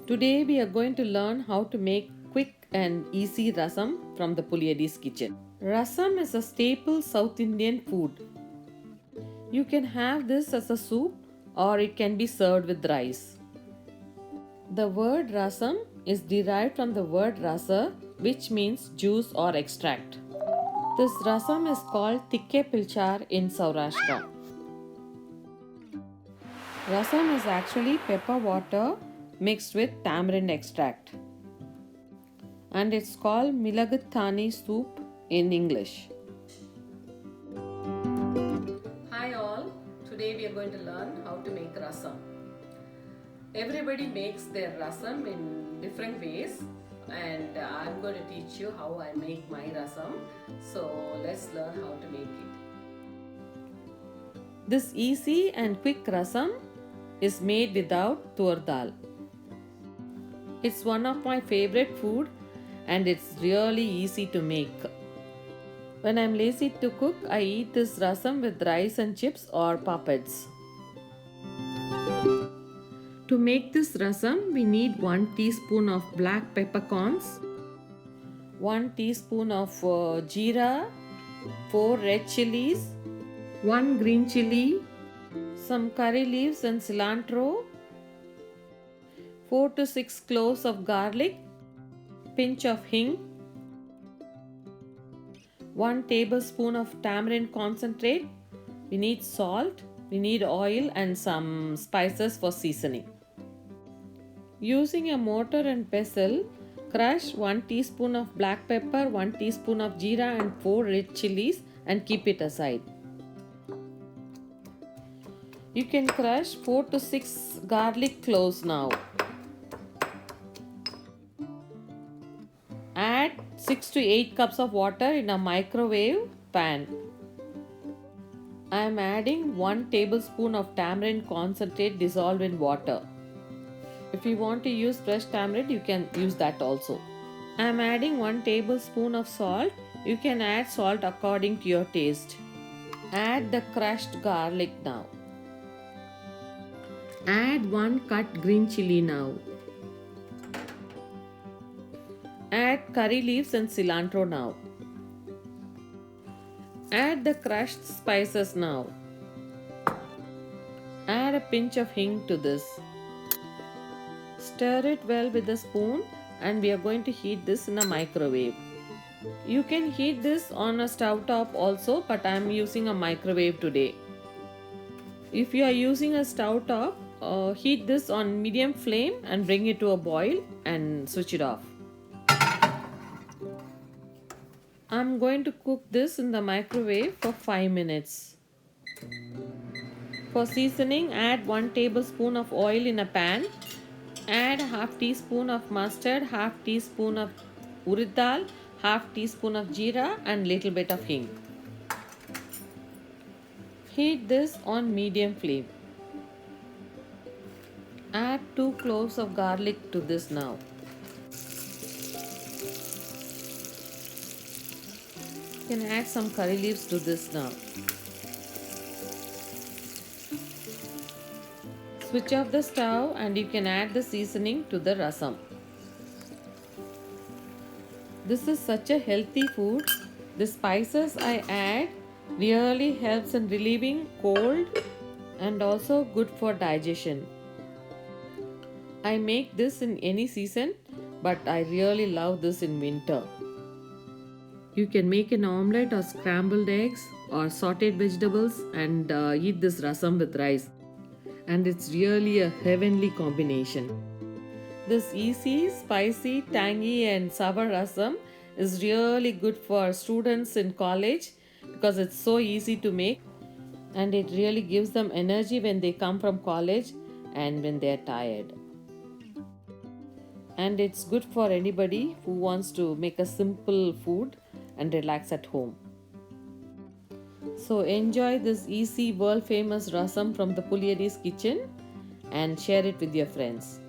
Today we are going to learn how to make quick and easy rasam from the Puliadi's kitchen. Rasam is a staple South Indian food. You can have this as a soup or it can be served with rice. The word rasam is derived from the word rasa, which means juice or extract. This rasam is called tikke pilchar in Saurashtra. Rasam is actually pepper water mixed with tamarind extract, and it's called Milagathani soup in English. Hi all, today we are going to learn how to make rasam. Everybody makes their rasam in different ways, and I'm going to teach you how I make my rasam. So let's learn how to make it. This easy and quick rasam is made without tur dal. It's one of my favorite food and it's really easy to make. When I'm lazy to cook, I eat this rasam with rice and chips or papads. To make this rasam, we need 1 teaspoon of black peppercorns, 1 teaspoon of jeera, 4 red chilies, 1 green chili, some curry leaves and cilantro, 4 to 6 cloves of garlic, pinch of hing, 1 tablespoon of tamarind concentrate. We need salt, we need oil and some spices for seasoning. Using a mortar and pestle, crush 1 teaspoon of black pepper, 1 teaspoon of jeera and 4 red chilies and keep it aside. You can crush 4 to 6 garlic cloves now. Add 6 to 8 cups of water in a microwave pan. I am adding 1 tablespoon of tamarind concentrate dissolved in water. If you want to use fresh tamarind, you can use that also. I am adding 1 tablespoon of salt. You can add salt according to your taste. Add the crushed garlic now. Add 1 cut green chili now. Add curry leaves and cilantro now. Add the crushed spices now. Add a pinch of hing to this. Stir it well with a spoon and we are going to heat this in a microwave. You can heat this on a stove top also, but I am using a microwave today. If you are using a stove top, heat this on medium flame and bring it to a boil and switch it off. I'm going to cook this in the microwave for 5 minutes. For seasoning, add 1 tablespoon of oil in a pan. Add half teaspoon of mustard, half teaspoon of urad dal, half teaspoon of jeera and little bit of hing. Heat this on medium flame. Add 2 cloves of garlic to this now. You can add some curry leaves to this now. Switch off the stove and you can add the seasoning to the rasam. This is such a healthy food. The spices I add really helps in relieving cold and also good for digestion. I make this in any season, but I really love this in winter. You can make an omelette or scrambled eggs or sauteed vegetables and eat this rasam with rice. And it's really a heavenly combination. This easy, spicy, tangy and sour rasam is really good for students in college because it's so easy to make and it really gives them energy when they come from college and when they are tired. And it's good for anybody who wants to make a simple food and relax at home. So enjoy this easy world famous rasam from the Puliadi's kitchen and share it with your friends.